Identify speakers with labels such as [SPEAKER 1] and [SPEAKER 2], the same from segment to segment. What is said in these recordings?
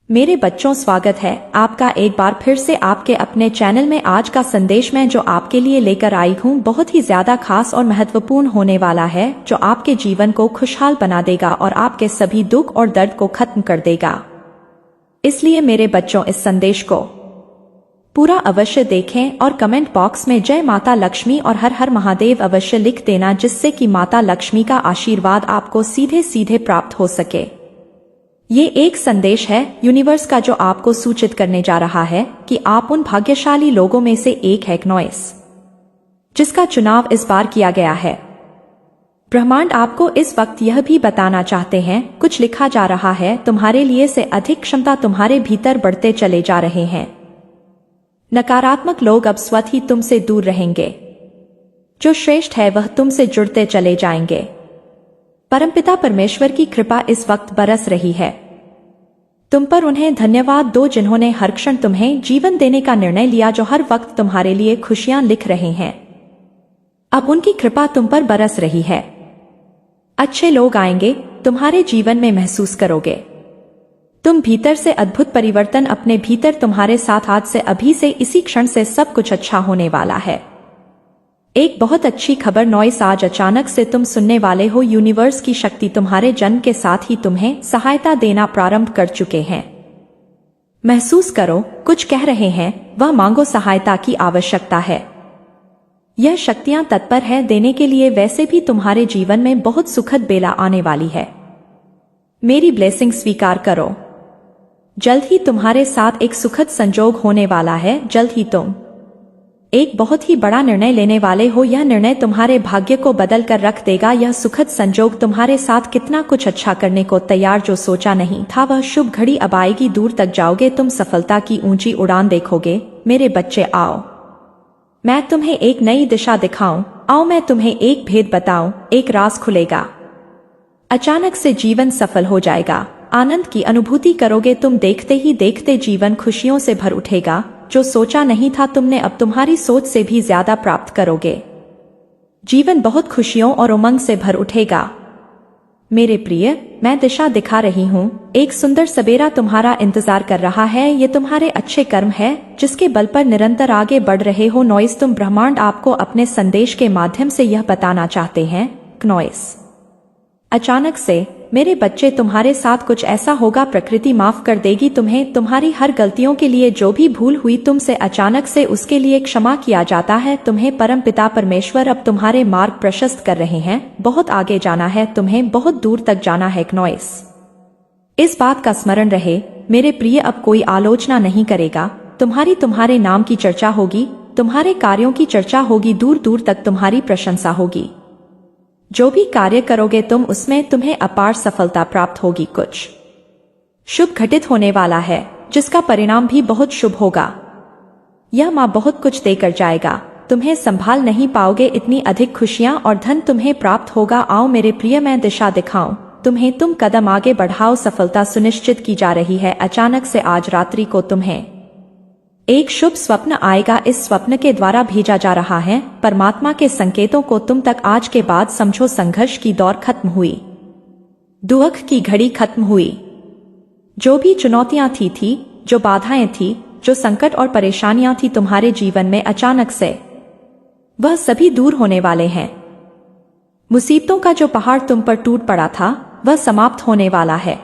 [SPEAKER 1] मेरे बच्चों, स्वागत है आपका एक बार फिर से आपके अपने चैनल में। आज का संदेश मैं जो आपके लिए लेकर आई हूँ बहुत ही ज्यादा खास और महत्वपूर्ण होने वाला है, जो आपके जीवन को खुशहाल बना देगा और आपके सभी दुख और दर्द को खत्म कर देगा। इसलिए मेरे बच्चों, इस संदेश को पूरा अवश्य देखें और कमेंट बॉक्स में जय माता लक्ष्मी और हर हर महादेव अवश्य लिख देना, जिससे कि माता लक्ष्मी का आशीर्वाद आपको सीधे सीधे प्राप्त हो सके। ये एक संदेश है यूनिवर्स का, जो आपको सूचित करने जा रहा है कि आप उन भाग्यशाली लोगों में से एक है नॉइस, जिसका चुनाव इस बार किया गया है। ब्रह्मांड आपको इस वक्त यह भी बताना चाहते हैं, कुछ लिखा जा रहा है तुम्हारे लिए से अधिक क्षमता तुम्हारे भीतर बढ़ते चले जा रहे हैं। नकारात्मक लोग अब स्वतः ही तुमसे दूर रहेंगे। जो श्रेष्ठ है वह तुमसे जुड़ते चले जाएंगे। परमपिता परमेश्वर की कृपा इस वक्त बरस रही है तुम पर। उन्हें धन्यवाद दो जिन्होंने हर क्षण तुम्हें जीवन देने का निर्णय लिया, जो हर वक्त तुम्हारे लिए खुशियां लिख रहे हैं। अब उनकी कृपा तुम पर बरस रही है। अच्छे लोग आएंगे, तुम्हारे जीवन में महसूस करोगे तुम भीतर से अद्भुत परिवर्तन अपने भीतर तुम्हारे साथ। आज से, अभी से, इसी क्षण से सब कुछ अच्छा होने वाला है। एक बहुत अच्छी खबर नॉइस, आज अचानक से तुम सुनने वाले हो। यूनिवर्स की शक्ति तुम्हारे जन्म के साथ ही तुम्हें सहायता देना प्रारंभ कर चुके हैं। महसूस करो, कुछ कह रहे हैं, वह मांगो, सहायता की आवश्यकता है। यह शक्तियां तत्पर है देने के लिए। वैसे भी तुम्हारे जीवन में बहुत सुखद बेला आने वाली है। मेरी ब्लेसिंग स्वीकार करो। जल्द ही तुम्हारे साथ एक सुखद संजोग होने वाला है। जल्द ही तुम एक बहुत ही बड़ा निर्णय लेने वाले हो। यह निर्णय तुम्हारे भाग्य को बदल कर रख देगा। यह सुखद संजोग तुम्हारे साथ कितना कुछ अच्छा करने को तैयार, जो सोचा नहीं था वह शुभ घड़ी अब आएगी। दूर तक जाओगे तुम, सफलता की ऊंची उड़ान देखोगे। मेरे बच्चे आओ, मैं तुम्हें एक नई दिशा दिखाऊं। आओ मैं तुम्हें एक भेद बताऊं, एक राज खुलेगा। अचानक से जीवन सफल हो जाएगा। आनंद की अनुभूति करोगे तुम। देखते ही देखते जीवन खुशियों से भर उठेगा। जो सोचा नहीं था तुमने, अब तुम्हारी सोच से भी ज्यादा प्राप्त करोगे। जीवन बहुत खुशियों और उमंग से भर उठेगा। मेरे प्रिय, मैं दिशा दिखा रही हूँ। एक सुंदर सवेरा तुम्हारा इंतजार कर रहा है। ये तुम्हारे अच्छे कर्म है, जिसके बल पर निरंतर आगे बढ़ रहे हो। नॉइस, तुम ब्रह्मांड आपको अपने संदेश के माध्यम से यह बताना चाहते हैं। नॉइस, अचानक से मेरे बच्चे, तुम्हारे साथ कुछ ऐसा होगा, प्रकृति माफ कर देगी तुम्हें। तुम्हारी हर गलतियों के लिए, जो भी भूल हुई तुमसे अचानक से, उसके लिए क्षमा किया जाता है। तुम्हें परम पिता परमेश्वर अब तुम्हारे मार्ग प्रशस्त कर रहे हैं। बहुत आगे जाना है तुम्हें, बहुत दूर तक जाना है। नॉइस, इस बात का स्मरण रहे मेरे प्रिय, अब कोई आलोचना नहीं करेगा। तुम्हारे नाम की चर्चा होगी, तुम्हारे कार्यों की चर्चा होगी। दूर दूर तक तुम्हारी प्रशंसा होगी। जो भी कार्य करोगे तुम, उसमें तुम्हें अपार सफलता प्राप्त होगी। कुछ शुभ घटित होने वाला है, जिसका परिणाम भी बहुत शुभ होगा। यह माँ बहुत कुछ देकर जाएगा। तुम्हें संभाल नहीं पाओगे, इतनी अधिक खुशियां और धन तुम्हें प्राप्त होगा। आओ मेरे प्रिय, मैं दिशा दिखाऊं तुम्हें। तुम कदम आगे बढ़ाओ, सफलता सुनिश्चित की जा रही है। अचानक से आज रात्रि को तुम्हें एक शुभ स्वप्न आएगा। इस स्वप्न के द्वारा भेजा जा रहा है परमात्मा के संकेतों को तुम तक। आज के बाद समझो, संघर्ष की दौर खत्म हुई, दुख की घड़ी खत्म हुई। जो भी चुनौतियां थी, जो बाधाएं थी, जो संकट और परेशानियां थी तुम्हारे जीवन में, अचानक से वह सभी दूर होने वाले हैं। मुसीबतों का जो पहाड़ तुम पर टूट पड़ा था, वह समाप्त होने वाला है।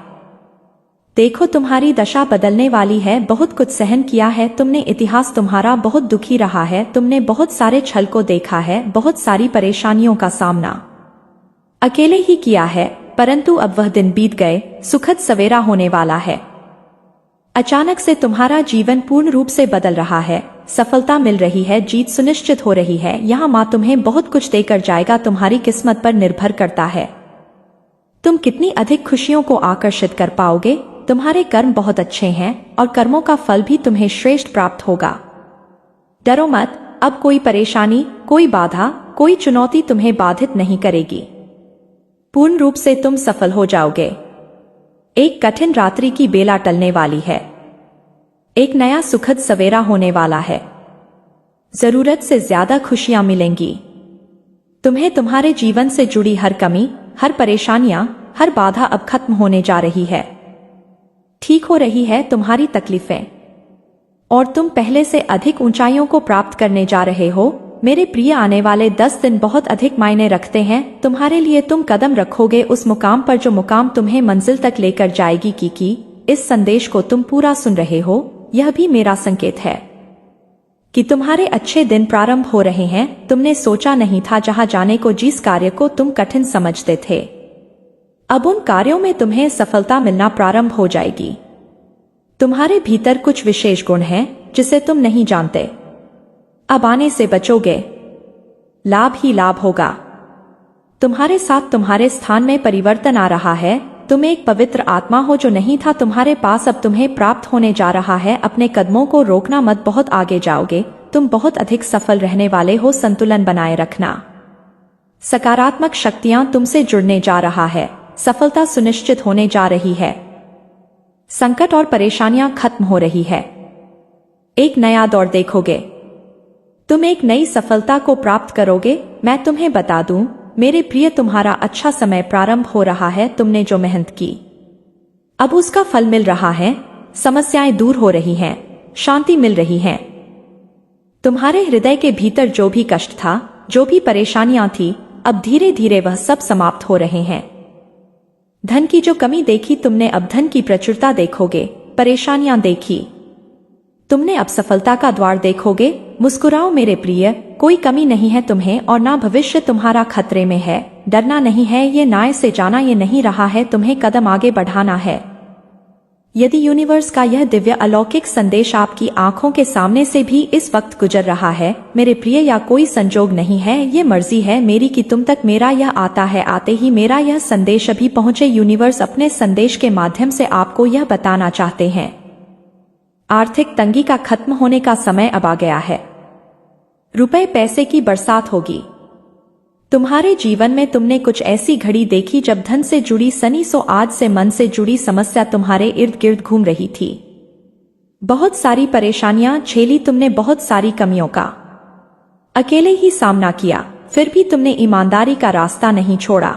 [SPEAKER 1] देखो, तुम्हारी दशा बदलने वाली है। बहुत कुछ सहन किया है तुमने। इतिहास तुम्हारा बहुत दुखी रहा है। तुमने बहुत सारे छल को देखा है, बहुत सारी परेशानियों का सामना अकेले ही किया है। परंतु अब वह दिन बीत गए। सुखद सवेरा होने वाला है। अचानक से तुम्हारा जीवन पूर्ण रूप से बदल रहा है। सफलता मिल रही है, जीत सुनिश्चित हो रही है। यहाँ माँ तुम्हें बहुत कुछ देकर जाएगा। तुम्हारी किस्मत पर निर्भर करता है तुम कितनी अधिक खुशियों को आकर्षित कर पाओगे। तुम्हारे कर्म बहुत अच्छे हैं और कर्मों का फल भी तुम्हें श्रेष्ठ प्राप्त होगा। डरो मत, अब कोई परेशानी, कोई बाधा, कोई चुनौती तुम्हें बाधित नहीं करेगी। पूर्ण रूप से तुम सफल हो जाओगे। एक कठिन रात्रि की बेला टलने वाली है। एक नया सुखद सवेरा होने वाला है। जरूरत से ज्यादा खुशियां मिलेंगी तुम्हें। तुम्हारे जीवन से जुड़ी हर कमी, हर परेशानियां, हर बाधा अब खत्म होने जा रही है। ठीक हो रही है तुम्हारी तकलीफें और तुम पहले से अधिक ऊंचाइयों को प्राप्त करने जा रहे हो। मेरे प्रिय, आने वाले 10 दिन बहुत अधिक मायने रखते हैं तुम्हारे लिए। तुम कदम रखोगे उस मुकाम पर जो मुकाम तुम्हें मंजिल तक लेकर जाएगी। की इस संदेश को तुम पूरा सुन रहे हो, यह भी मेरा संकेत है कि तुम्हारे अच्छे दिन प्रारंभ हो रहे हैं। तुमने सोचा नहीं था जहां जाने को, जिस कार्य को तुम कठिन समझते थे, अब उन कार्यों में तुम्हें सफलता मिलना प्रारंभ हो जाएगी। तुम्हारे भीतर कुछ विशेष गुण हैं जिसे तुम नहीं जानते। अब आने से बचोगे, लाभ ही लाभ होगा। तुम्हारे साथ तुम्हारे स्थान में परिवर्तन आ रहा है। तुम एक पवित्र आत्मा हो जो नहीं था तुम्हारे पास, अब तुम्हें प्राप्त होने जा रहा है। अपने कदमों को रोकना मत, बहुत आगे जाओगे। तुम बहुत अधिक सफल रहने वाले हो। संतुलन बनाए रखना। सकारात्मक शक्तियां तुमसे जुड़ने जा रहा है। सफलता सुनिश्चित होने जा रही है। संकट और परेशानियां खत्म हो रही है। एक नया दौर देखोगे। तुम एक नई सफलता को प्राप्त करोगे। मैं तुम्हें बता दूं मेरे प्रिय, तुम्हारा अच्छा समय प्रारंभ हो रहा है। तुमने जो मेहनत की, अब उसका फल मिल रहा है। समस्याएं दूर हो रही हैं, शांति मिल रही है। तुम्हारे हृदय के भीतर जो भी कष्ट था, जो भी परेशानियां थी, अब धीरे धीरे वह सब समाप्त हो रहे हैं। धन की जो कमी देखी तुमने, अब धन की प्रचुरता देखोगे। परेशानियां देखी तुमने, अब सफलता का द्वार देखोगे। मुस्कुराओ मेरे प्रिय, कोई कमी नहीं है तुम्हें और ना भविष्य तुम्हारा खतरे में है। डरना नहीं है, ये न्याय से जाना ये नहीं रहा है। तुम्हें कदम आगे बढ़ाना है। यदि यूनिवर्स का यह दिव्य अलौकिक संदेश आपकी आंखों के सामने से भी इस वक्त गुजर रहा है मेरे प्रिय, या कोई संजोग नहीं है, ये मर्जी है मेरी कि तुम तक मेरा यह आता है। आते ही मेरा यह संदेश अभी पहुंचे। यूनिवर्स अपने संदेश के माध्यम से आपको यह बताना चाहते हैं, आर्थिक तंगी का खत्म होने का समय अब आ गया है। रुपए पैसे की बरसात होगी। तुम्हारे जीवन में तुमने कुछ ऐसी घड़ी देखी जब धन से जुड़ी सनी सो आज से मन से जुड़ी समस्या तुम्हारे इर्द गिर्द घूम रही थी। बहुत सारी परेशानियां झेली तुमने, बहुत सारी कमियों का अकेले ही सामना किया, फिर भी तुमने ईमानदारी का रास्ता नहीं छोड़ा।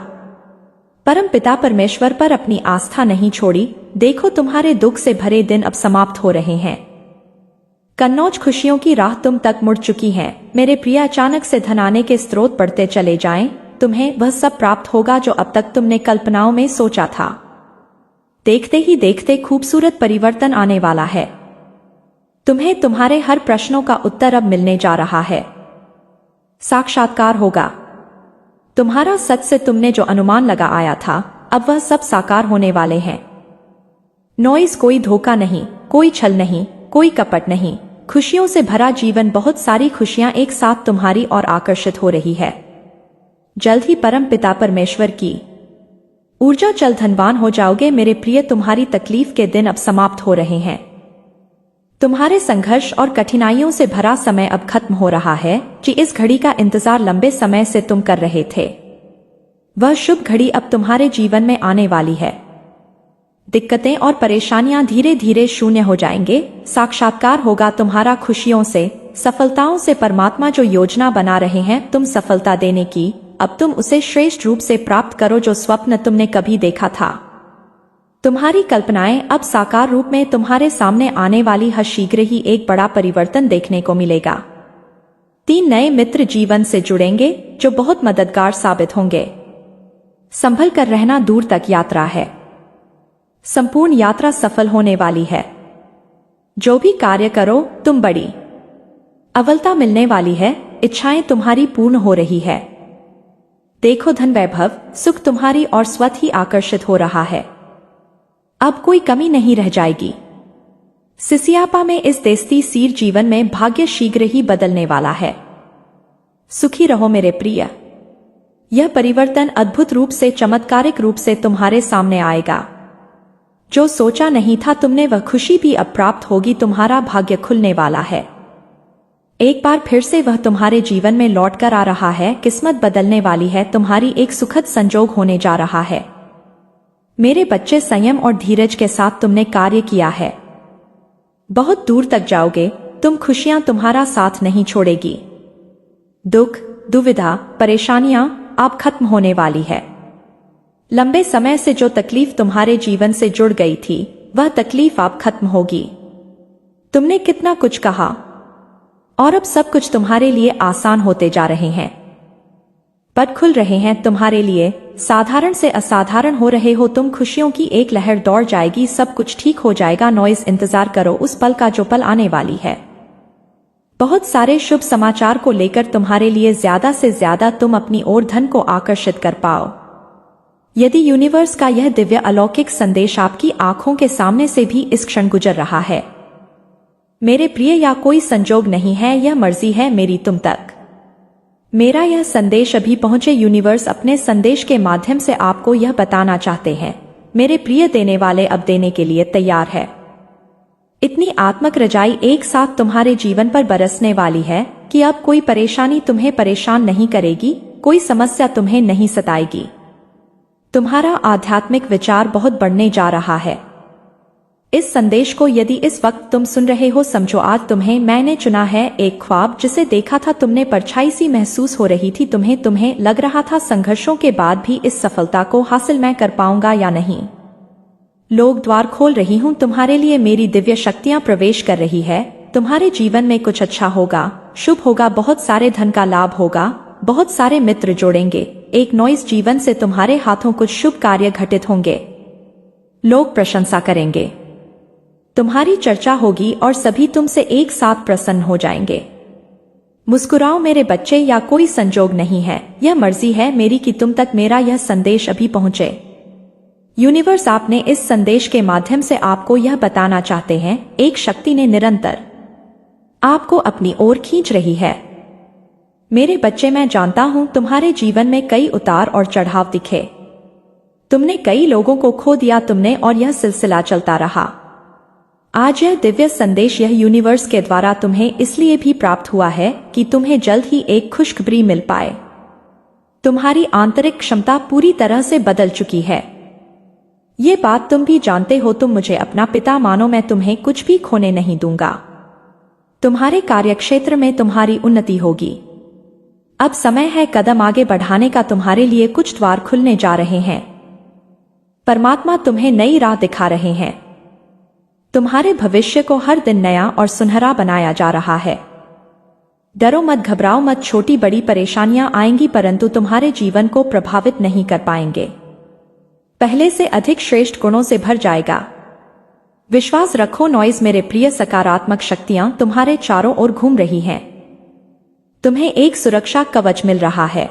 [SPEAKER 1] परम पिता परमेश्वर पर अपनी आस्था नहीं छोड़ी। देखो तुम्हारे दुख से भरे दिन अब समाप्त हो रहे हैं। कन्नौज खुशियों की राह तुम तक मुड़ चुकी है मेरे प्रिय। अचानक से धन आने के स्रोत बढ़ते चले जाएं। तुम्हें वह सब प्राप्त होगा जो अब तक तुमने कल्पनाओं में सोचा था। देखते ही देखते खूबसूरत परिवर्तन आने वाला है। तुम्हें तुम्हारे हर प्रश्नों का उत्तर अब मिलने जा रहा है। साक्षात्कार होगा। तुम्हारा सच से तुमने जो अनुमान लगा आया था, अब वह सब साकार होने वाले हैं। नॉइज, कोई धोखा नहीं, कोई छल नहीं, कोई कपट नहीं। खुशियों से भरा जीवन, बहुत सारी खुशियां एक साथ तुम्हारी ओर आकर्षित हो रही है। जल्द ही परम पिता परमेश्वर की ऊर्जा चल धनवान हो जाओगे मेरे प्रिय। तुम्हारी तकलीफ के दिन अब समाप्त हो रहे हैं। तुम्हारे संघर्ष और कठिनाइयों से भरा समय अब खत्म हो रहा है। कि इस घड़ी का इंतजार लंबे समय से तुम कर रहे थे, वह शुभ घड़ी अब तुम्हारे जीवन में आने वाली है। दिक्कतें और परेशानियां धीरे धीरे शून्य हो जाएंगे। साक्षात्कार होगा तुम्हारा खुशियों से, सफलताओं से। परमात्मा जो योजना बना रहे हैं तुम सफलता देने की, अब तुम उसे श्रेष्ठ रूप से प्राप्त करो। जो स्वप्न तुमने कभी देखा था, तुम्हारी कल्पनाएं अब साकार रूप में तुम्हारे सामने आने वाली है। शीघ्र ही एक बड़ा परिवर्तन देखने को मिलेगा। 3 नए मित्र जीवन से जुड़ेंगे जो बहुत मददगार साबित होंगे। संभल कर रहना, दूर तक यात्रा है। संपूर्ण यात्रा सफल होने वाली है। जो भी कार्य करो तुम बड़ी अव्वलता मिलने वाली है। इच्छाएं तुम्हारी पूर्ण हो रही है। देखो धन वैभव सुख तुम्हारी और स्वतः ही आकर्षित हो रहा है। अब कोई कमी नहीं रह जाएगी। सिसियापा में इस देस्ती सीर जीवन में भाग्य शीघ्र ही बदलने वाला है। सुखी रहो मेरे प्रिय। यह परिवर्तन अद्भुत रूप से, चमत्कारिक रूप से तुम्हारे सामने आएगा। जो सोचा नहीं था तुमने, वह खुशी भी अब प्राप्त होगी। तुम्हारा भाग्य खुलने वाला है। एक बार फिर से वह तुम्हारे जीवन में लौटकर आ रहा है। किस्मत बदलने वाली है। तुम्हारी एक सुखद संजोग होने जा रहा है। मेरे बच्चे, संयम और धीरज के साथ तुमने कार्य किया है। बहुत दूर तक जाओगे तुम। खुशियां तुम्हारा साथ नहीं छोड़ेगी। दुख, दुविधा, परेशानियां अब खत्म होने वाली है। लंबे समय से जो तकलीफ तुम्हारे जीवन से जुड़ गई थी, वह तकलीफ अब खत्म होगी। तुमने कितना कुछ कहा और अब सब कुछ तुम्हारे लिए आसान होते जा रहे हैं। पद खुल रहे हैं तुम्हारे लिए, साधारण से असाधारण हो रहे हो तुम। खुशियों की एक लहर दौड़ जाएगी, सब कुछ ठीक हो जाएगा। नॉइस, इंतजार करो उस पल का जो पल आने वाली है। बहुत सारे शुभ समाचार को लेकर तुम्हारे लिए ज्यादा से ज्यादा तुम अपनी ओर धन को आकर्षित कर पाओ। यदि यूनिवर्स का यह दिव्य अलौकिक संदेश आपकी आंखों के सामने से भी इस क्षण गुजर रहा है, मेरे प्रिय, या कोई संजोग नहीं है, यह मर्जी है मेरी तुम तक। मेरा यह संदेश अभी पहुंचे। यूनिवर्स अपने संदेश के माध्यम से आपको यह बताना चाहते हैं, मेरे प्रिय, देने वाले अब देने के लिए तैयार है। इतनी आत्मक रजाई एक साथ तुम्हारे जीवन पर बरसने वाली है कि अब कोई परेशानी तुम्हें परेशान नहीं करेगी, कोई समस्या तुम्हें नहीं सताएगी। तुम्हारा आध्यात्मिक विचार बहुत बढ़ने जा रहा है। इस संदेश को यदि इस वक्त तुम सुन रहे हो, समझो आज तुम्हें मैंने चुना है। एक ख्वाब जिसे देखा था तुमने, परछाई सी महसूस हो रही थी तुम्हें लग रहा था संघर्षों के बाद भी इस सफलता को हासिल मैं कर पाऊंगा या नहीं। लोग द्वार खोल रही हूं तुम्हारे लिए, मेरी दिव्य शक्तियां प्रवेश कर रही है। तुम्हारे जीवन में कुछ अच्छा होगा, शुभ होगा, बहुत सारे धन का लाभ होगा, बहुत सारे मित्र जोड़ेंगे। एक नॉइस जीवन से तुम्हारे हाथों कुछ शुभ कार्य घटित होंगे। लोग प्रशंसा करेंगे, तुम्हारी चर्चा होगी और सभी तुमसे एक साथ प्रसन्न हो जाएंगे। मुस्कुराओ मेरे बच्चे, या कोई संजोग नहीं है, यह मर्जी है मेरी कि तुम तक मेरा यह संदेश अभी पहुंचे। यूनिवर्स आपने इस संदेश के माध्यम से आपको यह बताना चाहते हैं, एक शक्ति ने निरंतर आपको अपनी ओर खींच रही है। मेरे बच्चे, मैं जानता हूं तुम्हारे जीवन में कई उतार और चढ़ाव दिखे। तुमने कई लोगों को खो दिया तुमने, और यह सिलसिला चलता रहा। आज यह दिव्य संदेश यह यूनिवर्स के द्वारा तुम्हें इसलिए भी प्राप्त हुआ है कि तुम्हें जल्द ही एक खुशखबरी मिल पाए। तुम्हारी आंतरिक क्षमता पूरी तरह से बदल चुकी है। ये बात तुम भी जानते हो। तुम मुझे अपना पिता मानो, मैं तुम्हें कुछ भी खोने नहीं दूंगा। तुम्हारे कार्यक्षेत्र में तुम्हारी उन्नति होगी। अब समय है कदम आगे बढ़ाने का। तुम्हारे लिए कुछ द्वार खुलने जा रहे हैं। परमात्मा तुम्हें नई राह दिखा रहे हैं। तुम्हारे भविष्य को हर दिन नया और सुनहरा बनाया जा रहा है। डरो मत, घबराओ मत। छोटी बड़ी परेशानियां आएंगी परंतु तुम्हारे जीवन को प्रभावित नहीं कर पाएंगे। पहले से अधिक श्रेष्ठ गुणों से भर जाएगा। विश्वास रखो नॉइस मेरे प्रिय, सकारात्मक शक्तियां तुम्हारे चारों ओर घूम रही हैं। तुम्हें एक सुरक्षा कवच मिल रहा है।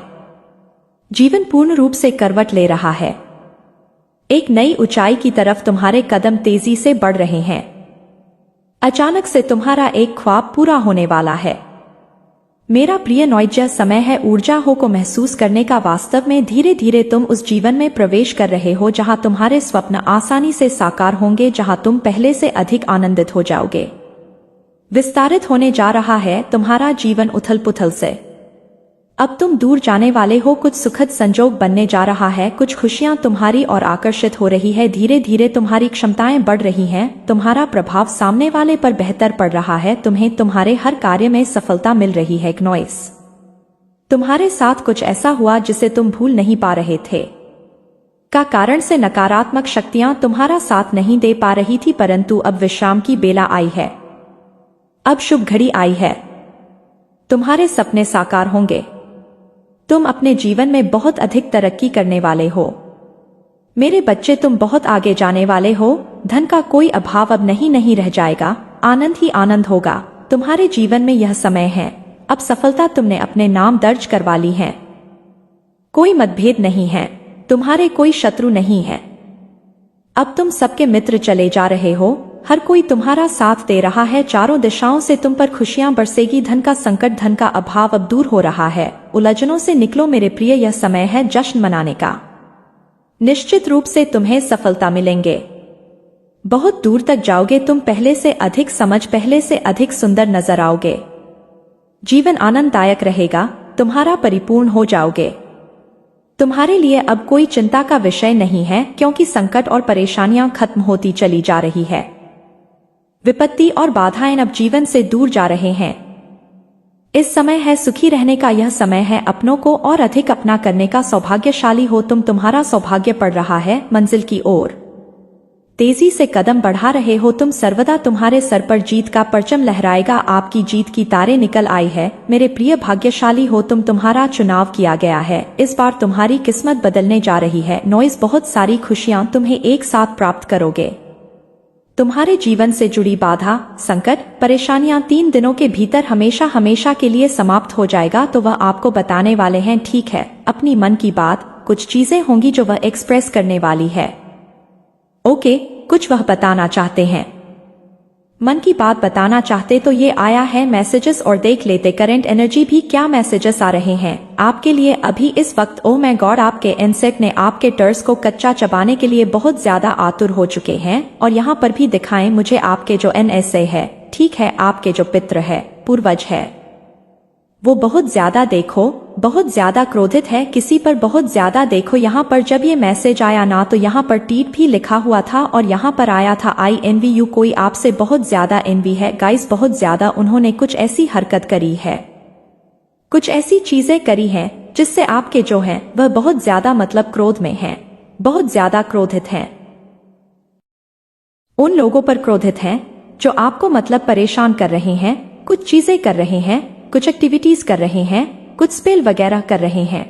[SPEAKER 1] जीवन पूर्ण रूप से करवट ले रहा है। एक नई ऊंचाई की तरफ तुम्हारे कदम तेजी से बढ़ रहे हैं। अचानक से तुम्हारा एक ख्वाब पूरा होने वाला है। मेरा प्रिय नॉइज, समय है ऊर्जा हो को महसूस करने का। वास्तव में धीरे धीरे तुम उस जीवन में प्रवेश कर रहे हो जहां तुम्हारे स्वप्न आसानी से साकार होंगे, जहां तुम पहले से अधिक आनंदित हो जाओगे। विस्तारित होने जा रहा है तुम्हारा जीवन उथल पुथल से। अब तुम दूर जाने वाले हो। कुछ सुखद संजोग बनने जा रहा है। कुछ खुशियां तुम्हारी और आकर्षित हो रही है। धीरे धीरे तुम्हारी क्षमताएं बढ़ रही हैं। तुम्हारा प्रभाव सामने वाले पर बेहतर पड़ रहा है। तुम्हें तुम्हारे हर कार्य में सफलता मिल रही है। नॉइस, तुम्हारे साथ कुछ ऐसा हुआ जिसे तुम भूल नहीं पा रहे थे। का कारण से नकारात्मक शक्तियां तुम्हारा साथ नहीं दे पा रही थी, परंतु अब विश्राम की बेला आई है। अब शुभ घड़ी आई है। तुम्हारे सपने साकार होंगे। तुम अपने जीवन में बहुत अधिक तरक्की करने वाले हो। मेरे बच्चे, तुम बहुत आगे जाने वाले हो। धन का कोई अभाव अब नहीं रह जाएगा। आनंद ही आनंद होगा। तुम्हारे जीवन में यह समय है। अब सफलता तुमने अपने नाम दर्ज करवा ली है। कोई मतभेद नहीं है। तुम्हारे कोई शत्रु नहीं है। अब तुम सबके मित्र चले जा रहे हो। हर कोई तुम्हारा साथ दे रहा है। चारों दिशाओं से तुम पर खुशियां बरसेगी। धन का संकट, धन का अभाव अब दूर हो रहा है। उलझनों से निकलो मेरे प्रिय, यह समय है जश्न मनाने का। निश्चित रूप से तुम्हें सफलता मिलेंगे। बहुत दूर तक जाओगे तुम। पहले से अधिक समझ, पहले से अधिक सुंदर नजर आओगे। जीवन आनंददायक रहेगा। तुम्हारा परिपूर्ण हो जाओगे। तुम्हारे लिए अब कोई चिंता का विषय नहीं है, क्योंकि संकट और परेशानियां खत्म होती चली जा रही है। विपत्ति और बाधाएं अब जीवन से दूर जा रहे हैं। इस समय है सुखी रहने का। यह समय है अपनों को और अधिक अपना करने का। सौभाग्यशाली हो तुम। तुम्हारा सौभाग्य पड़ रहा है मंजिल की ओर। तेजी से कदम बढ़ा रहे हो तुम, सर्वदा तुम्हारे सर पर जीत का परचम लहराएगा। आपकी जीत की तारे निकल आई है मेरे प्रिय, भाग्यशाली हो तुम, तुम्हारा चुनाव किया गया है। इस बार तुम्हारी किस्मत बदलने जा रही है। नॉइस, बहुत सारी खुशियां तुम्हें एक साथ प्राप्त करोगे। तुम्हारे जीवन से जुड़ी बाधा, संकट, परेशानियां 3 दिनों के भीतर हमेशा हमेशा के लिए समाप्त हो जाएगा। तो वह आपको बताने वाले हैं, ठीक है, अपनी मन की बात। कुछ चीजें होंगी जो वह एक्सप्रेस करने वाली है। ओके, कुछ वह बताना चाहते हैं, मन की बात बताना चाहते। तो ये आया है मैसेजेस और देख लेते करंट एनर्जी भी क्या मैसेजेस आ रहे हैं आपके लिए अभी इस वक्त। ओ माय गॉड, आपके इंसेक्ट ने आपके टर्स को कच्चा चबाने के लिए बहुत ज्यादा आतुर हो चुके हैं। और यहाँ पर भी दिखाएं मुझे आपके जो NSA है, ठीक है, आपके जो पितृ है, पूर्वज है, वो बहुत ज्यादा देखो, बहुत ज्यादा क्रोधित है किसी पर, बहुत ज्यादा देखो। यहाँ पर जब ये मैसेज आया ना तो यहाँ पर टीट भी लिखा हुआ था और यहाँ पर आया था आई एनवी यू, कोई आपसे बहुत ज्यादा एनवी है गाइस, बहुत ज्यादा। उन्होंने कुछ ऐसी हरकत करी है, कुछ ऐसी चीजें करी हैं जिससे आपके जो हैं वह बहुत ज्यादा मतलब क्रोध में हैं, बहुत ज्यादा क्रोधित हैं। उन लोगों पर क्रोधित हैं जो आपको मतलब परेशान कर रहे हैं, कुछ चीजें कर रहे हैं, कुछ एक्टिविटीज कर रहे हैं, कुछ स्पेल वगैरह कर रहे हैं।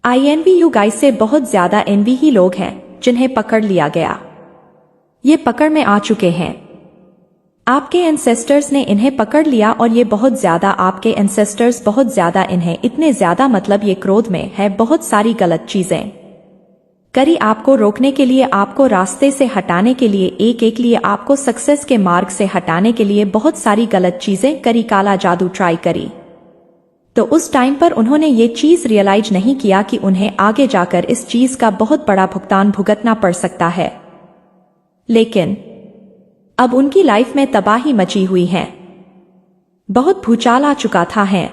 [SPEAKER 1] INVU गाइस से बहुत ज्यादा एनवी ही लोग हैं जिन्हें पकड़ लिया गया, ये पकड़ में आ चुके हैं। आपके एंसेस्टर्स ने इन्हें पकड़ लिया और ये बहुत ज्यादा, आपके एंसेस्टर्स बहुत ज्यादा इन्हें, इतने ज्यादा मतलब ये क्रोध में है, बहुत सारी गलत चीजें करी आपको रोकने के लिए, आपको रास्ते से हटाने के लिए, एक एक लिए आपको सक्सेस के मार्ग से हटाने के लिए बहुत सारी गलत चीजें करी, काला जादू ट्राई करी। तो उस टाइम पर उन्होंने ये चीज रियलाइज नहीं किया कि उन्हें आगे जाकर इस चीज का बहुत बड़ा भुगतान भुगतना पड़ सकता है। लेकिन अब उनकी लाइफ में तबाही मची हुई है, बहुत भूचाल आ चुका था है,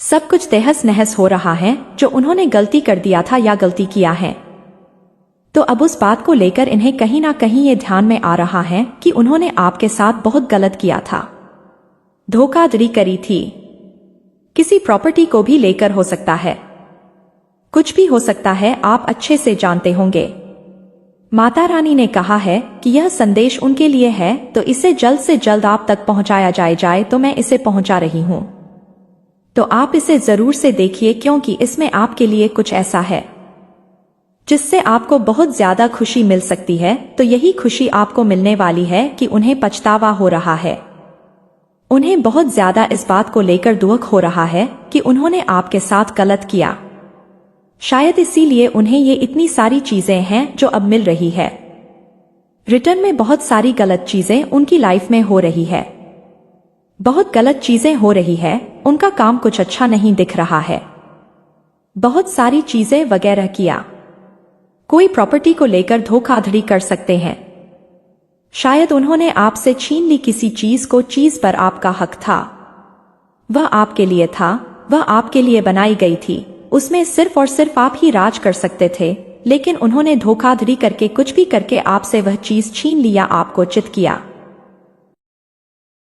[SPEAKER 1] सब कुछ तहस नहस हो रहा है जो उन्होंने गलती कर दिया था या गलती किया है। तो अब उस बात को लेकर इन्हें कहीं ना कहीं ये ध्यान में आ रहा है कि उन्होंने आपके साथ बहुत गलत किया था, धोखाधड़ी करी थी, किसी प्रॉपर्टी को भी लेकर हो सकता है, कुछ भी हो सकता है, आप अच्छे से जानते होंगे। माता रानी ने कहा है कि यह संदेश उनके लिए है तो इसे जल्द से जल्द आप तक पहुंचाया जाए, तो मैं इसे पहुंचा रही हूं। तो आप इसे जरूर से देखिए क्योंकि इसमें आपके लिए कुछ ऐसा है जिससे आपको बहुत ज्यादा खुशी मिल सकती है। तो यही खुशी आपको मिलने वाली है कि उन्हें पछतावा हो रहा है, उन्हें बहुत ज्यादा इस बात को लेकर दुख हो रहा है कि उन्होंने आपके साथ गलत किया। शायद इसीलिए उन्हें ये इतनी सारी चीजें हैं जो अब मिल रही है, रिटर्न में बहुत सारी गलत चीजें उनकी लाइफ में हो रही है, बहुत गलत चीजें हो रही है, उनका काम कुछ अच्छा नहीं दिख रहा है, बहुत सारी चीजें वगैरह किया, कोई प्रॉपर्टी को लेकर धोखाधड़ी कर सकते हैं, शायद उन्होंने आपसे छीन ली किसी चीज को, चीज पर आपका हक था, वह आपके लिए था, वह आपके लिए बनाई गई थी, उसमें सिर्फ और सिर्फ आप ही राज कर सकते थे। लेकिन उन्होंने धोखाधड़ी करके, कुछ भी करके आपसे वह चीज छीन लिया, आपको चित किया।